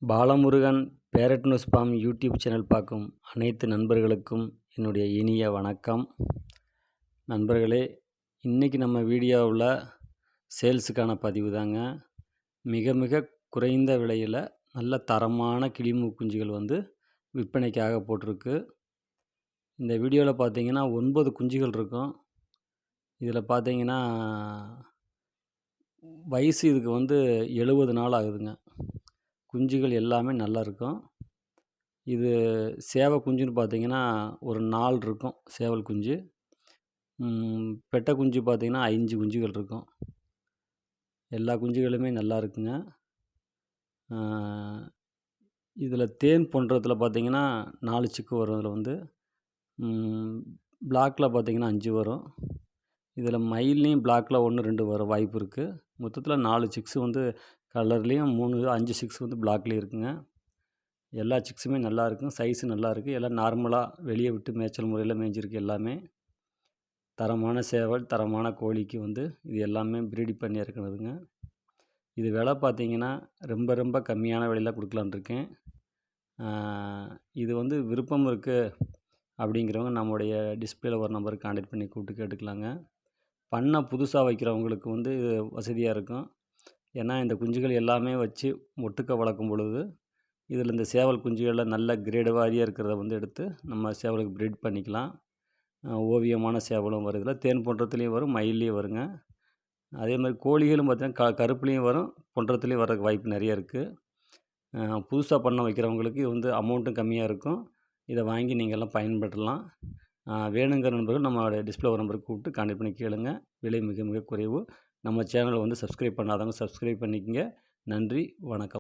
Balamurugan parrot news from YouTube channel பார்க்கும் அனைத்து நண்பர்களுக்கும் என்னுடைய இனிய வணக்கம். நண்பர்களே, இன்றைக்கி நம்ம வீடியோவில் சேல்ஸுக்கான பதிவு தாங்க. மிக மிக குறைந்த விலையில் நல்ல தரமான கிளிமூக்கு குஞ்சுகள் விற்பனைக்காக போட்டிருக்கு. இந்த வீடியோவில் பார்த்தீங்கன்னா 9 குஞ்சுகள் இருக்கும். இதில் பார்த்தீங்கன்னா வயசு இதுக்கு 70 நாள் ஆகுதுங்க. குஞ்சுகள் எல்லாமே நல்லா இருக்கும். இது சேவல் குஞ்சுன்னு பார்த்தீங்கன்னா ஒரு 4 இருக்கும் சேவல் குஞ்சு. பெட்டை குஞ்சு பார்த்தீங்கன்னா 5 குஞ்சுகள் இருக்கும். எல்லா குஞ்சுகளுமே நல்லா இருக்குங்க. இதில் தேன் போன்றதுல பார்த்தீங்கன்னா 4 சிக்கு வரும். இதில் பிளாக்கில் பார்த்தீங்கன்னா 5 வரும். இதில் மயில்லையும் பிளாக்கில் 1, 2 வர வாய்ப்பு இருக்குது. மொத்தத்தில் 4 சிக்ஸ் கலர்லேயும் 5 சிக்ஸ் பிளாக்லேயும் இருக்குங்க. எல்லா சிக்ஸுமே நல்லா இருக்கும். சைஸு நல்லா இருக்குது. எல்லாம் நார்மலாக வெளியே விட்டு மேய்ச்சல் முறையில் மேய்ஞ்சிருக்கு. எல்லாமே தரமான சேவல், தரமான கோழிக்கு இது எல்லாமே ப்ரீடி பண்ணி இறக்குனதுங்க. இது விலை பார்த்தீங்கன்னா ரொம்ப ரொம்ப கம்மியான விலையில் கொடுக்கலான்னு இருக்கேன். இது விருப்பம் இருக்குது அப்படிங்கிறவங்க நம்முடைய டிஸ்பிளேல ஒரு நம்பருக்கு கான்டாக்ட் பண்ணி கூப்பிட்டு கேட்டுக்கலாங்க. பண்ணை புதுசாக வைக்கிறவங்களுக்கு இது வசதியாக இருக்கும். ஏன்னா இந்த குஞ்சுகள் எல்லாமே வச்சு ஒட்டுக்க வளர்க்கும் பொழுது இதில் இந்த சேவல் குஞ்சுகளில் நல்ல கிரேடு வாரியாக இருக்கிறத எடுத்து நம்ம சேவலுக்கு ப்ரீட் பண்ணிக்கலாம். ஓவியமான சேவலும் வரும். இதில் தேன் பொன்றத்துலேயும் வரும், மயில்லையும் வருங்க. அதே மாதிரி கோழிகளும் பார்த்தீங்கன்னா கருப்புலேயும் வரும், பொன்றத்துலேயும் வர்றதுக்கு வாய்ப்பு நிறைய இருக்குது. புதுசாக பண்ண வைக்கிறவங்களுக்கு அமௌண்ட்டும் கம்மியாக இருக்கும். இதை வாங்கி நீங்கள்லாம் பயன்படுத்தலாம். வேணுங்கிற நண்பர்கள் நம்மளுடைய டிஸ்பிளே ஒரு நம்பருக்கு கூப்பிட்டு கான்டாக்ட் பண்ணி கேளுங்க. விலை மிக மிக குறைவு. நம்ம சேனலை சப்ஸ்கிரைப் பண்ணாதவங்க சப்ஸ்கிரைப் பண்ணிக்கங்க. நன்றி, வணக்கம்.